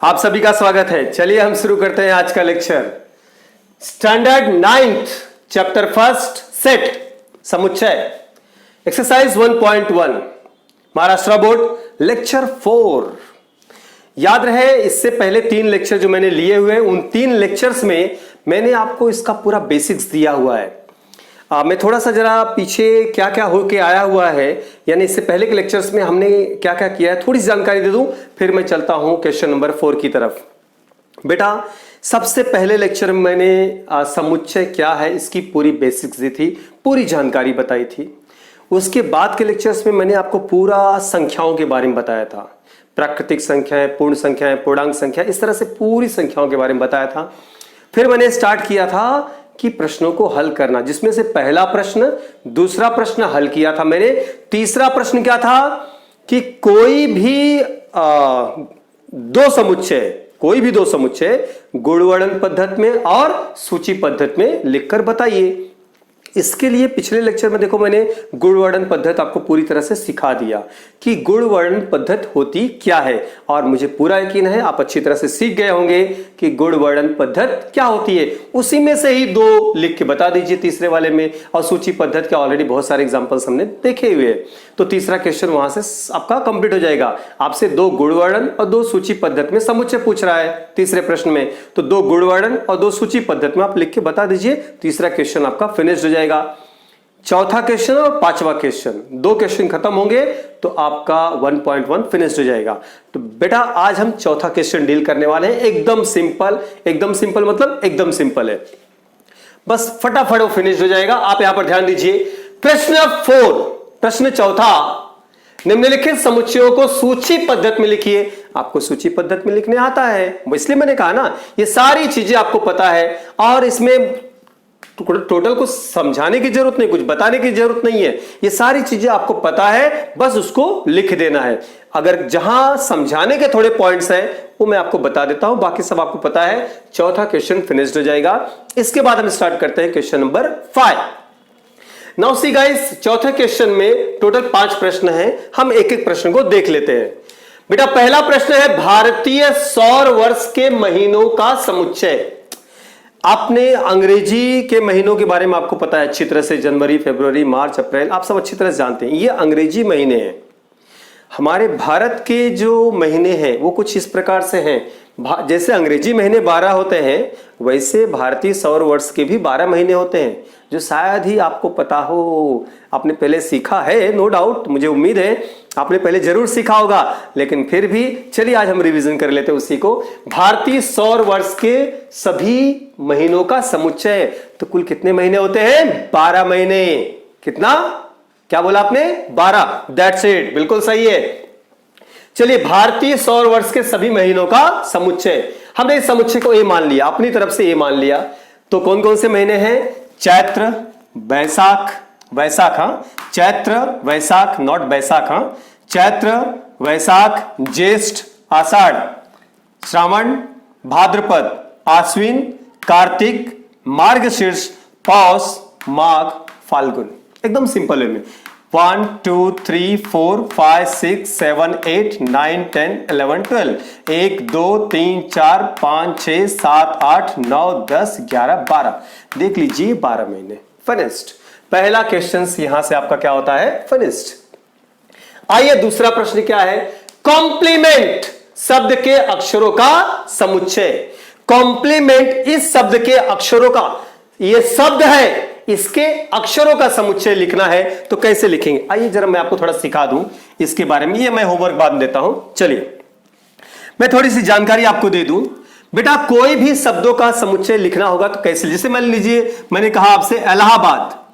आप सभी का स्वागत है। चलिए हम शुरू करते हैं आज का lecture. Standard 9th chapter first set समुच्चय एक्सरसाइज 1.1 महाराष्ट्र बोर्ड लेक्चर 4। याद रहे इससे पहले 3 लेक्चर जो मैंने लिए हुए उन 3 लेक्चर्स में मैंने आपको इसका पूरा बेसिक्स दिया हुआ है। मैं थोड़ा सा जरा पीछे क्या क्या होके आया हुआ है, यानी इससे पहले के लेक्चर्स में हमने क्या क्या किया है थोड़ी सी जानकारी दे दूं, फिर मैं चलता हूं क्वेश्चन नंबर 4 की तरफ। बेटा सबसे पहले लेक्चर में मैंने समुच्चय क्या है इसकी पूरी बेसिक्स दी थी, पूरी जानकारी बताई थी। उसके बाद के लेक्चर्स में मैंने आपको पूरा संख्याओं के बारे में बताया था, प्राकृतिक संख्याएं, पूर्ण संख्याएं, पूर्णांक संख्या, इस तरह से पूरी संख्याओं के बारे में बताया था। फिर मैंने स्टार्ट किया था कि प्रश्नों को हल करना, जिसमें से पहला प्रश्न, दूसरा प्रश्न हल किया था मैंने। तीसरा प्रश्न क्या था कि कोई भी दो समुच्चय गुणवर्णन पद्धति में और सूची पद्धति में लिखकर बताइए। इसके लिए पिछले लेक्चर में देखो मैंने गुणवर्णन पद्धति आपको पूरी तरह से सिखा दिया कि गुणवर्णन पद्धति होती क्या है, और मुझे पूरा यकीन है आप अच्छी तरह से सीख गए होंगे कि गुणवर्णन पद्धति क्या होती है। उसी में से ही 2 लिख के बता दीजिए तीसरे वाले में, और सूची पद्धति के ऑलरेडी बहुत सारे एग्जांपल्स हमने देखे हुए हैं, तो तीसरा क्वेश्चन वहां से आपका कंप्लीट हो जाएगा। आपसे 2 गुणवर्णन और 2 सूची पद्धति में समुच्चय पूछ रहा है तीसरे प्रश्न में, तो 2 गुणवर्णन और 2 सूची पद्धति में आप लिख के बता दीजिए, तीसरा क्वेश्चन आपका फिनिश हो जाएगा। चौथा क्वेश्चन और 5वां क्वेश्चन, 2 क्वेश्चन खत्म होंगे तो आपका 1.1 फिनिश हो जाएगा। तो बेटा आज हम चौथा क्वेश्चन डील करने वाले हैं। एकदम सिंपल मतलब एकदम सिंपल है, बस फटाफट वो फिनिश हो जाएगा। आप यहां पर ध्यान दीजिए। प्रश्न 4, प्रश्न चौथा, निम्नलिखित समुच्चयों को सूची पद्धति में लिखिए। आपको सूची पद्धति में लिखने आता है, इसलिए मैंने कहा ना ये सारी चीजें आपको पता है, और इसमें टोटल को समझाने की जरूरत नहीं, कुछ बताने की जरूरत नहीं है, ये सारी चीजें आपको पता है, बस उसको लिख देना है। अगर जहां समझाने के थोड़े पॉइंट्स हैं वो मैं आपको बता देता हूं, बाकी सब आपको पता है। चौथा क्वेश्चन फिनिश्ड हो जाएगा। इसके बाद हम स्टार्ट करते हैं question number 5। Now see guys, चौथे क्वेश्चन में टोटल 5 प्रश्न हैं, हम एक एक प्रश्न को देख लेते हैं। बेटा पहला प्रश्न है भारतीय सौर वर्ष के महीनों का समुच्चय। आपने अंग्रेजी के महीनों के बारे में आपको पता है अच्छी तरह से, जनवरी, फरवरी, मार्च, अप्रैल, आप सब अच्छी तरह से जानते हैं, ये अंग्रेजी महीने हैं। हमारे भारत के जो महीने हैं वो कुछ इस प्रकार से हैं, जैसे अंग्रेजी महीने 12 होते हैं वैसे भारतीय सौर वर्ष के भी 12 महीने होते हैं, जो शायद ही आपको पता हो। आपने पहले सीखा है, नो डाउट, मुझे उम्मीद है आपने पहले जरूर सीखा होगा, लेकिन फिर भी चलिए आज हम रिवीजन कर लेते हैं उसी को। भारतीय सौर वर्ष के सभी महीनों का समुच्चय, तो कुल कितने महीने होते हैं? 12 महीने। कितना, क्या बोला आपने? 12। दैट्स इट, बिल्कुल सही है। चलिए भारतीय सौर वर्ष के सभी महीनों का समुच्चय, हमने इस समुच्चय को ए मान लिया, अपनी तरफ से ए मान लिया। तो कौन कौन से महीने हैं? चैत्र, वैशाख, चैत्र वैशाख, नॉट बैसाख, चैत्र वैशाख, ज्येष्ठ, आषाढ़, श्रावण, भाद्रपद, आश्विन, कार्तिक, मार्गशीर्ष, पौष, माघ, फाल्गुन। एकदम सिंपल है में 1 2 3 4 5 6 7 8 9 10 11 12, 1 2 3 4 5 6 7 8 9 10 11 12, देख लीजिए 12 महीने फिनिश्ड। पहला क्वेश्चन यहां से आपका क्या होता है? फिनिश्ड। आइए दूसरा प्रश्न क्या है? कॉम्प्लीमेंट शब्द के अक्षरों का समुच्चय। कॉम्प्लीमेंट इस शब्द के अक्षरों का, ये शब्द है, इसके अक्षरों का समुच्चय लिखना है, तो कैसे लिखेंगे? आइए जरा मैं आपको थोड़ा सिखा दूं इसके बारे में, ये मैं होमवर्क बाद में देता हूं। चलिए मैं थोड़ी सी जानकारी आपको दे दूं। बेटा कोई भी शब्दों का समुच्चय लिखना होगा तो कैसे, जैसे मान लीजिए मैंने कहा आपसे इलाहाबाद,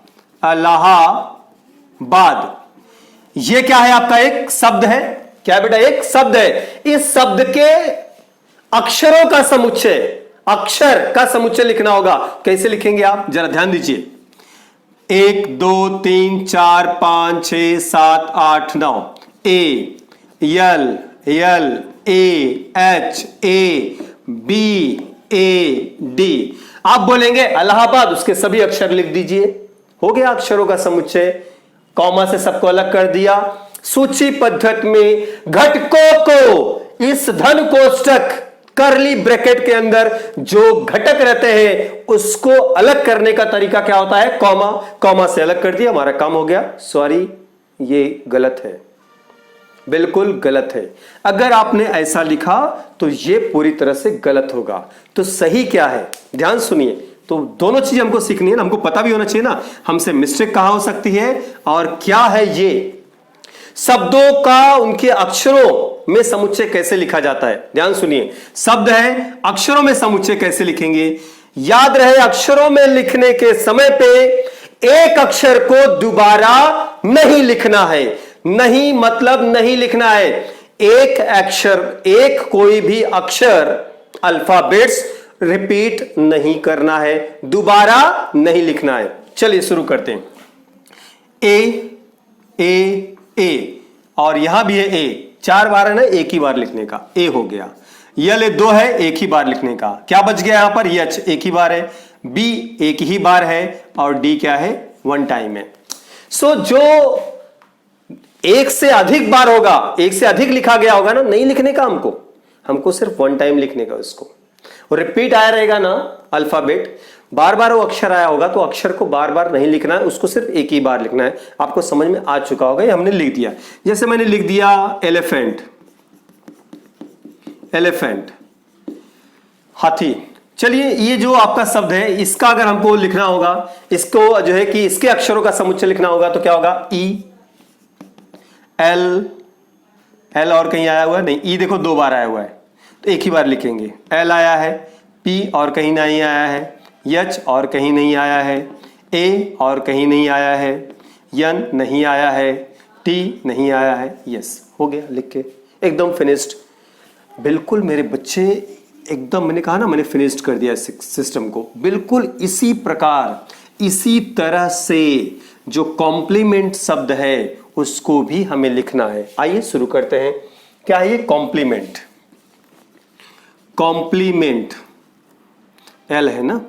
ये क्या है? आपका एक शब्द है। क्या है बेटा? एक शब्द है। इस शब्द के अक्षरों का समुच्चय, अक्षर का समुच्चय लिखना होगा। कैसे लिखेंगे आप? जरा ध्यान दीजिए। 1 2 3 4 5 6 7 8 9, ए, यल, ए, एच, ए, बी, ए, डी। आप बोलेंगे इलाहाबाद, उसके सभी अक्षर लिख दीजिए, हो गया अक्षरों का समुच्चय। कॉमा से सबको अलग कर दिया। सूची पद्धति में घटकों को इस धन कोष्ठक कर्ली ब्रैकेट के अंदर जो घटक रहते हैं उसको अलग करने का तरीका क्या होता है? कॉमा। कॉमा से अलग कर दिया, हमारा काम हो गया। सॉरी, ये गलत है, बिल्कुल गलत है। अगर आपने ऐसा लिखा तो ये पूरी तरह से गलत होगा। तो सही क्या है, ध्यान सुनिए। तो दोनों चीजें हमको सीखनी है ना, हमको पता भी होना चाहिए ना हमसे मिस्टेक कहां हो सकती है और क्या है। ये शब्दों का उनके अक्षरों में समुच्चय कैसे लिखा जाता है, ध्यान सुनिए। शब्द है, अक्षरों में समुच्चय कैसे लिखेंगे? याद रहे, अक्षरों में लिखने के समय पे एक अक्षर को दोबारा नहीं लिखना है। नहीं मतलब नहीं लिखना है। एक अक्षर, एक कोई भी अक्षर, अल्फाबेट्स रिपीट नहीं करना है, दोबारा नहीं लिखना है। चलिए शुरू करते हैं। ए और यहां भी है ए, 4 बार है ना एक ही बार लिखने का, ए हो गया। यल 2 है एक ही बार लिखने का, क्या बच गया यहां पर? यच एक ही बार है, बी एक ही बार है और डी क्या है? 1 टाइम है। सो जो एक से अधिक बार होगा, एक से अधिक लिखा गया होगा ना, नहीं लिखने का हमको सिर्फ 1 टाइम लिखने का उसको। और रिपीट आया रहेगा ना अल्फाबेट, बार बार वो अक्षर आया होगा तो अक्षर को बार बार नहीं लिखना है, उसको सिर्फ एक ही बार लिखना है। आपको समझ में आ चुका होगा, ये हमने लिख दिया। जैसे मैंने लिख दिया एलिफेंट, एलिफेंट, हाथी। चलिए ये जो आपका शब्द है इसका अगर हमको लिखना होगा, इसको जो है कि इसके अक्षरों का समुच्चय लिखना होगा तो क्या होगा? ई, एल और कहीं आया हुआ है? नहीं, ई देखो 2 बार आया हुआ है तो एक ही बार लिखेंगे। एल आया है, पी और कहीं नहीं आया है, यच और कहीं नहीं आया है, ए और कहीं नहीं आया है, यन नहीं आया है, टी नहीं आया है। यस, हो गया लिख के, एकदम फिनिश्ड। बिल्कुल मेरे बच्चे, एकदम मैंने कहा ना, मैंने फिनिश्ड कर दिया सिस्टम को। बिल्कुल इसी प्रकार, इसी तरह से जो कॉम्प्लीमेंट शब्द है उसको भी हमें लिखना है। आइए शुरू करते हैं। क्या है ये? कॉम्प्लीमेंट। कॉम्प्लीमेंट, एल है ना,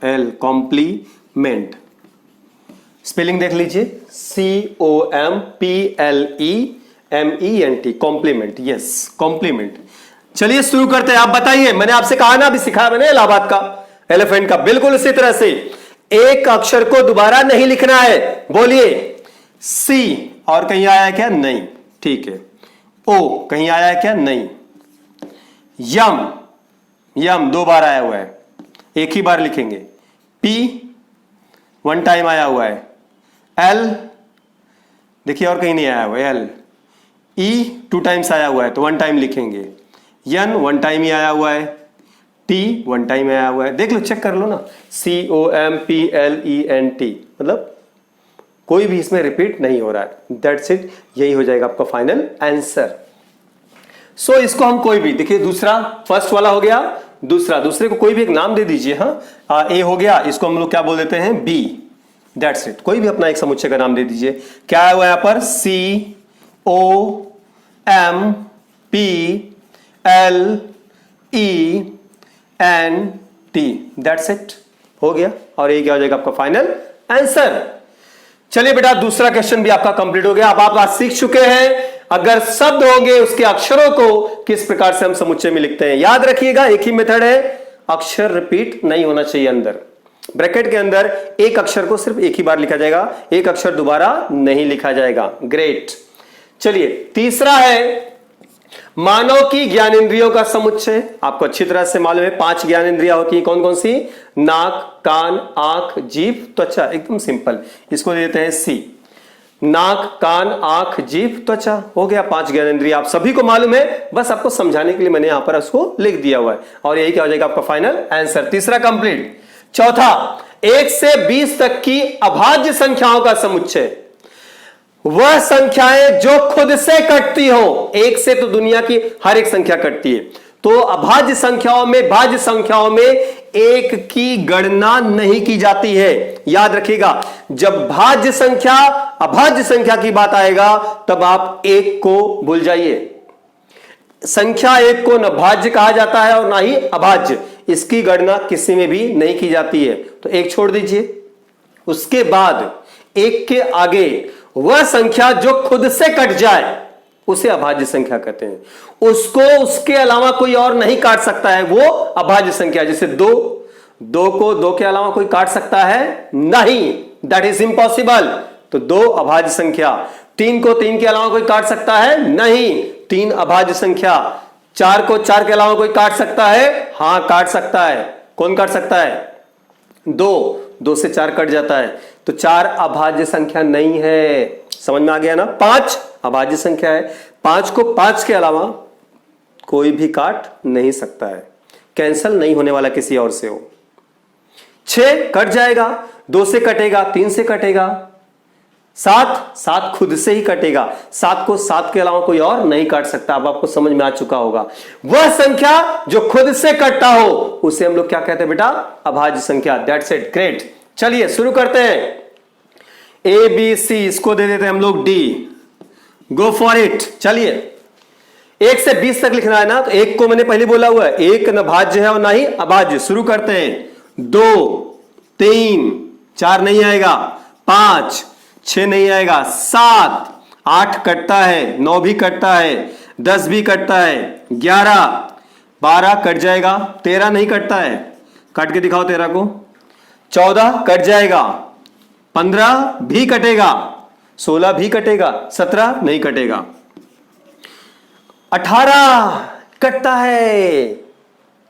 एल, कॉम्प्लीमेंट। स्पेलिंग देख लीजिए, COMPLEMENT, कॉम्प्लीमेंट। Yes, complement. चलिए शुरू करते हैं। आप बताइए, मैंने आपसे कहा ना, अभी सिखाया मैंने इलाहाबाद का, एलिफेंट का। बिल्कुल इसी तरह से एक अक्षर को दोबारा नहीं लिखना है। बोलिए। सी और कहीं आया है क्या? नहीं, ठीक है। ओ कहीं आया है क्या? नहीं। यम, यम 2 बार आया हुआ है, एक ही बार लिखेंगे। पी 1 टाइम आया हुआ है। एल देखिए और कहीं नहीं आया हुआ है, एल। ई 2 टाइम्स आया हुआ है तो 1 टाइम लिखेंगे। यन 1 टाइम ही आया हुआ है। टी 1 टाइम आया हुआ है, देख लो, चेक कर लो ना। COMPLENT, मतलब कोई भी इसमें रिपीट नहीं हो रहा है। दैट्स इट, यही हो जाएगा आपका फाइनल आंसर। सो इसको हम कोई भी, देखिए दूसरा, फर्स्ट वाला हो गया, दूसरे को कोई भी एक नाम दे दीजिए। हाँ, ए हो गया, इसको हम लोग क्या बोल देते हैं? बी। दैट्स इट, कोई भी अपना एक समुच्चय का नाम दे दीजिए। क्या है वो यहां पर? COMPLENT, दैट्स इट, हो गया। और ये क्या हो जाएगा आपका फाइनल आंसर। चलिए बेटा, दूसरा क्वेश्चन भी आपका कंप्लीट हो गया। अब आप आज सीख चुके हैं अगर शब्द होंगे उसके अक्षरों को किस प्रकार से हम समुच्चय में लिखते हैं। याद रखिएगा, एक ही मेथड है, अक्षर रिपीट नहीं होना चाहिए। अंदर ब्रैकेट के अंदर एक अक्षर को सिर्फ एक ही बार लिखा जाएगा, एक अक्षर दोबारा नहीं लिखा जाएगा। ग्रेट। चलिए तीसरा है मानव की ज्ञानेंद्रियों का समुच्चय। आपको अच्छी तरह से मालूम है 5 ज्ञानेंद्रियां होती हैं। कौन कौन सी? नाक, कान, आंख, जीभ, त्वचा। एकदम सिंपल, इसको देते हैं सी। नाक, कान, आंख, जीभ, त्वचा, हो गया 5 ज्ञानेंद्रिय। आप सभी को मालूम है, बस आपको समझाने के लिए मैंने यहां पर उसको लिख दिया हुआ है। और यही क्या हो जाएगा आपका फाइनल आंसर। तीसरा कंप्लीट। चौथा, 1 से 20 तक की अभाज्य संख्याओं का समुच्चय। वह संख्याएं जो खुद से कटती हो। 1 से तो दुनिया की हर एक संख्या कटती है, तो अभाज्य संख्याओं में, भाज्य संख्याओं में 1 की गणना नहीं की जाती है। याद रखिएगा, जब भाज्य संख्या, अभाज्य संख्या की बात आएगा तब आप 1 को भूल जाइए। संख्या 1 को न भाज्य कहा जाता है और ना ही अभाज्य, इसकी गणना किसी में भी नहीं की जाती है, तो 1 छोड़ दीजिए। उसके बाद 1 के आगे वह संख्या जो खुद से कट जाए, उसे अभाज्य संख्या कहते हैं। उसको उसके अलावा कोई और नहीं काट सकता है, वो अभाज्य संख्या। जैसे दो को दो के अलावा कोई काट सकता है नहीं, दैट इज इम्पॉसिबल, तो दो अभाज्य संख्या। तीन को तीन के अलावा कोई काट सकता है नहीं, तीन अभाज्य संख्या। चार को चार के अलावा कोई काट सकता है, हां काट सकता है। कौन काट सकता है? दो से चार कट जाता है, तो चार अभाज्य संख्या नहीं है। समझ में आ गया ना? पांच अभाज्य संख्या है, पांच को पांच के अलावा कोई भी काट नहीं सकता है, कैंसल नहीं होने वाला किसी और से हो। 6 कट जाएगा, 2 से कटेगा, 3 से कटेगा, 7 खुद से ही कटेगा, 7 को 7 के अलावा कोई और नहीं काट सकता। अब आपको समझ में आ चुका होगा, वह संख्या जो खुद से कटता हो उसे हम लोग क्या कहते हैं बेटा? अभाज्य संख्या। That's it, great. चलिए शुरू करते हैं। ए बी सी, इसको दे देते हैं हम लोग डी। Go for it. चलिए 1 से 20 तक लिखना है ना, तो 1 को मैंने पहले बोला हुआ है, 1 न भाज्य है और ना ही अभाज्य। शुरू करते हैं। 2, 3, 4 नहीं आएगा, 5, 6 नहीं आएगा, 7, 8 कटता है, 9 भी कटता है, 10 भी कटता है, 11, 12 कट जाएगा, 13 नहीं कटता है, काट के दिखाओ 13 को, 14 कट जाएगा, 15 भी कटेगा, 16 भी कटेगा, 17 नहीं कटेगा, 18 कटता है,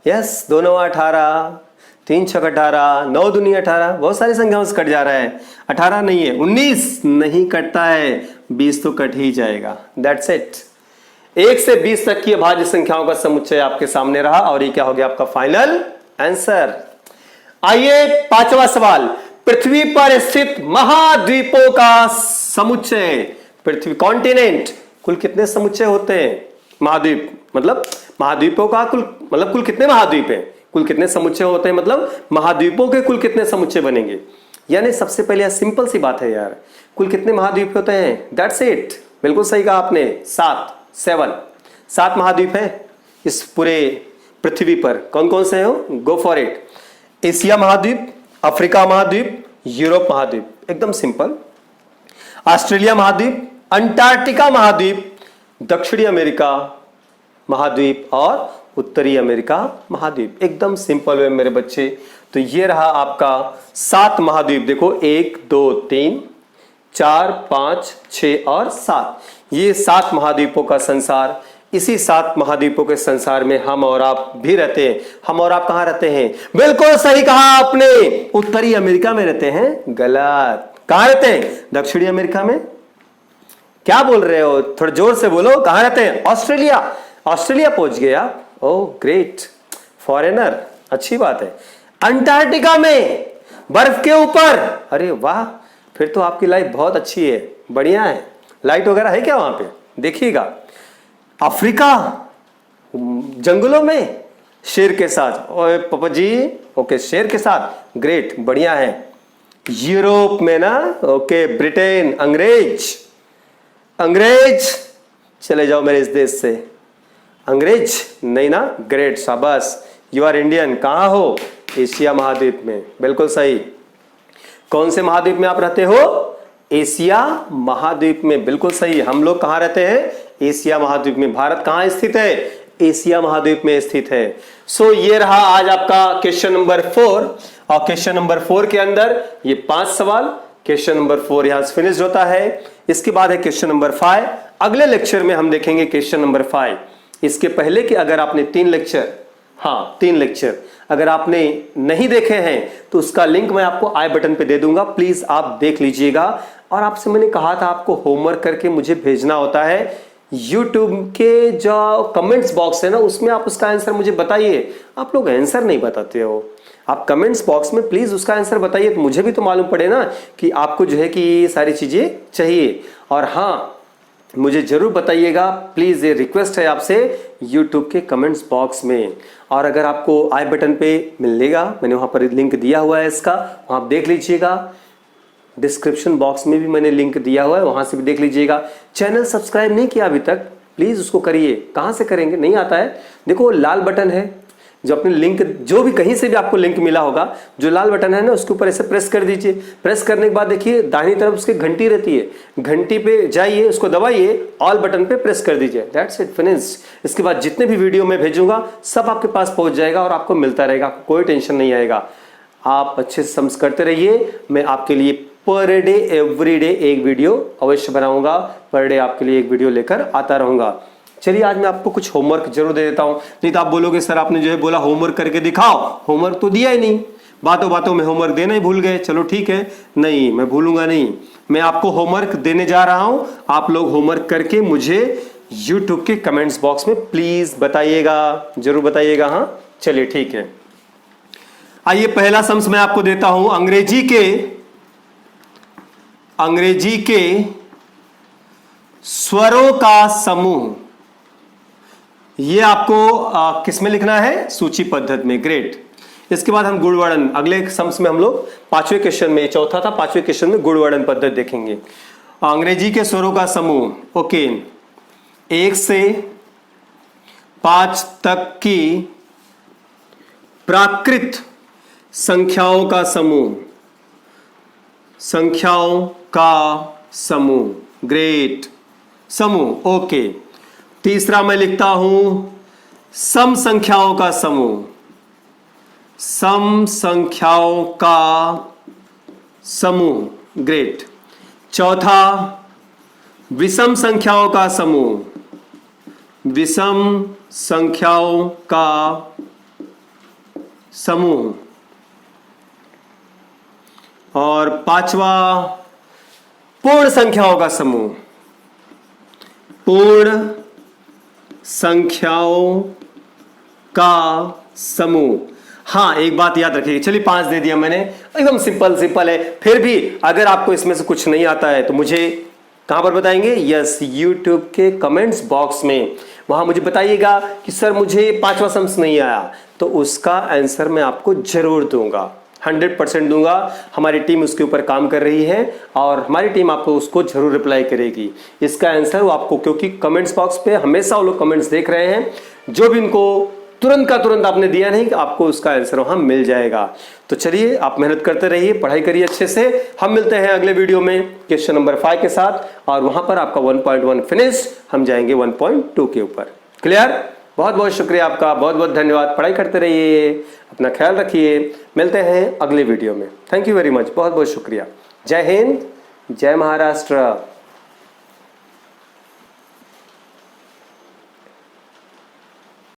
यस, 2 9 18, 3 6 18, 9 दूनी 18, बहुत सारी संख्याओं से कट जा रहा है। 18 नहीं है, 19 नहीं कटता है, 20 तो कट ही जाएगा। That's it. 1 से 20 तक की अभाज्य संख्याओं का समुच्चय आपके सामने रहा और ये क्या हो गया आपका फाइनल आंसर। आइए 5वां सवाल। पृथ्वी पर स्थित महाद्वीपों का समुच्चय। पृथ्वी कॉन्टिनेंट, कुल कितने समुच्चय होते हैं? महाद्वीप मतलब महाद्वीपों का कुल कितने महाद्वीप हैं? कुल कितने समुच्चय होते हैं मतलब महाद्वीपों के कुल कितने समुच्चय बनेंगे। यानी सबसे पहले सिंपल सी बात है यार, कुल कितने महाद्वीप होते हैं? दैट्स इट, बिल्कुल सही कहा आपने, 7 महाद्वीप हैं इस पूरे पृथ्वी पर। कौन कौन से हो? Go for it. एशिया महाद्वीप, अफ्रीका महाद्वीप, यूरोप महाद्वीप, एकदम सिंपल। ऑस्ट्रेलिया महाद्वीप, अंटार्कटिका महाद्वीप, दक्षिणी अमेरिका महाद्वीप और उत्तरी अमेरिका महाद्वीप। एकदम सिंपल है मेरे बच्चे। तो ये रहा आपका 7 महाद्वीप। देखो 1 2 3 4 5 6 और 7, ये 7 महाद्वीपों का संसार। इसी 7 महाद्वीपों के संसार में हम और आप भी रहते हैं। हम और आप कहां रहते हैं? बिल्कुल सही कहा आपने, उत्तरी अमेरिका में रहते हैं। गलत। कहां रहते हैं? दक्षिणी अमेरिका में। क्या बोल रहे हो? थोड़ा जोर से बोलो, कहां रहते हैं? ऑस्ट्रेलिया। ऑस्ट्रेलिया पहुंच गए आप, ओह ग्रेट, फॉरेनर, अच्छी बात है। अंटार्कटिका में, बर्फ के ऊपर, अरे वाह, फिर तो आपकी लाइफ बहुत अच्छी है, बढ़िया है। लाइट वगैरह है क्या वहां पे? देखिएगा। अफ्रीका, जंगलों में शेर के साथ, ओए पापा जी, ओके शेर के साथ, ग्रेट, बढ़िया है। यूरोप में ना, ओके ब्रिटेन, अंग्रेज, चले जाओ मेरे इस देश से। अंग्रेज नहीं ना, ग्रेट, शाबाश, यू आर इंडियन। कहां हो? एशिया महाद्वीप में, बिल्कुल सही। कौन से महाद्वीप में आप रहते हो? एशिया महाद्वीप में, बिल्कुल सही। हम लोग कहां रहते हैं? एशिया महाद्वीप में। भारत कहां स्थित है? एशिया महाद्वीप में स्थित है। सो ये रहा आज आपका क्वेश्चन नंबर 4। और क्वेश्चन नंबर 4 के अंदर ये 5 सवाल। क्वेश्चन नंबर 4 यहां से फिनिश होता है। इसके बाद है क्वेश्चन नंबर 5। अगले लेक्चर में हम देखेंगे क्वेश्चन नंबर 5। इसके पहले कि अगर आपने 3 लेक्चर अगर आपने नहीं देखे हैं तो उसका लिंक मैं आपको आई बटन पे दे दूंगा, प्लीज आप देख लीजिएगा। और आपसे मैंने कहा था आपको होमवर्क करके मुझे भेजना होता है। YouTube के जो कमेंट्स बॉक्स है ना, उसमें आप उसका आंसर मुझे बताइए। आप लोग आंसर नहीं बताते हो। आप कमेंट्स बॉक्स में प्लीज उसका आंसर बताइए, तो मुझे भी तो मालूम पड़े ना कि आपको जो है कि ये सारी चीजें चाहिए। और हाँ, मुझे जरूर बताइएगा, प्लीज, ये रिक्वेस्ट है आपसे YouTube के कमेंट्स बॉक्स में। और अगर आपको आई बटन पे मिलेगा, मैंने वहां पर लिंक दिया हुआ है इसका, वहां आप देख लीजिएगा। डिस्क्रिप्शन बॉक्स में भी मैंने लिंक दिया हुआ है, वहां से भी देख लीजिएगा। चैनल सब्सक्राइब नहीं किया अभी तक, प्लीज उसको करिए। कहां से करेंगे? नहीं आता है? देखो लाल बटन है, जो अपने लिंक, जो भी कहीं से भी आपको लिंक मिला होगा, जो लाल बटन है ना उसके ऊपर ऐसे प्रेस कर दीजिए। प्रेस करने के बाद देखिए दाहिनी तरफ उसकी घंटी रहती है, घंटी पे जाइए, उसको दबाइए, ऑल बटन पे प्रेस कर दीजिए। That's it, finished. इसके बाद जितने भी वीडियो मैं भेजूंगा सब आपके पास पहुंच जाएगा और आपको मिलता रहेगा, आपको कोई टेंशन नहीं आएगा। आप अच्छे से सम्स करते रहिए। मैं आपके लिए पर डे एवरीडे एक वीडियो अवश्य बनाऊंगा, पर डे आपके लिए एक वीडियो लेकर आता रहूंगा। चलिए आज मैं आपको कुछ होमवर्क जरूर दे देता हूं, नहीं तो आप बोलोगे सर आपने जो है बोला होमवर्क करके दिखाओ, होमवर्क तो दिया ही नहीं, बातों बातों में होमवर्क देना ही भूल गए। चलो ठीक है, नहीं मैं भूलूंगा नहीं, मैं आपको होमवर्क देने जा रहा हूं। आप लोग होमवर्क करके मुझे यूट्यूब के कमेंट्स बॉक्स में प्लीज बताइएगा, जरूर बताइएगा। हाँ चलिए ठीक है, आइए पहला सम्स मैं आपको देता हूं। अंग्रेजी के स्वरों का समूह, यह आपको किस में लिखना है? सूची पद्धति में। ग्रेट। इसके बाद हम गुणवर्णन, अगले सम्स में हम लोग पांचवें क्वेश्चन में, चौथा था, पांचवें क्वेश्चन में गुणवर्णन पद्धति देखेंगे। अंग्रेजी के स्वरों का समूह, ओके। 1 से 5 तक की प्राकृत संख्याओं का समूह, संख्याओं का समूह। ग्रेट, समूह, ओके। तीसरा मैं लिखता हूं सम संख्याओं का समूह, सम संख्याओं का समूह। ग्रेट। चौथा विषम संख्याओं का समूह, विषम संख्याओं का समूह। और पांचवा पूर्ण संख्याओं का समूह, पूर्ण संख्याओं का समूह। हाँ एक बात याद रखिए, चलिए 5 दे दिया मैंने, एकदम सिंपल है। फिर भी अगर आपको इसमें से कुछ नहीं आता है तो मुझे कहां पर बताएंगे? यस, यूट्यूब के कमेंट्स बॉक्स में, वहां मुझे बताइएगा कि सर मुझे 5वां सम्स नहीं आया, तो उसका आंसर मैं आपको जरूर दूंगा, 100% दूंगा। हमारी टीम उसके ऊपर काम कर रही है और हमारी टीम आपको उसको जरूर रिप्लाई करेगी। इसका आंसर वो आपको, क्योंकि कमेंट्स बॉक्स पे हमेशा वो लोग कमेंट्स देख रहे हैं, जो भी इनको तुरंत का तुरंत आपने दिया नहीं, आपको उसका आंसर वहां मिल जाएगा। तो चलिए आप मेहनत करते रहिए, पढ़ाई करिए अच्छे से। हम मिलते हैं अगले वीडियो में क्वेश्चन नंबर 5 के साथ, और वहां पर आपका 1.1 फिनिश, हम जाएंगे 1.2 के ऊपर। क्लियर? बहुत बहुत शुक्रिया आपका, बहुत बहुत धन्यवाद। पढ़ाई करते रहिए, अपना ख्याल रखिए। मिलते हैं अगले वीडियो में। थैंक यू वेरी मच, बहुत बहुत शुक्रिया। जय हिंद, जय महाराष्ट्र।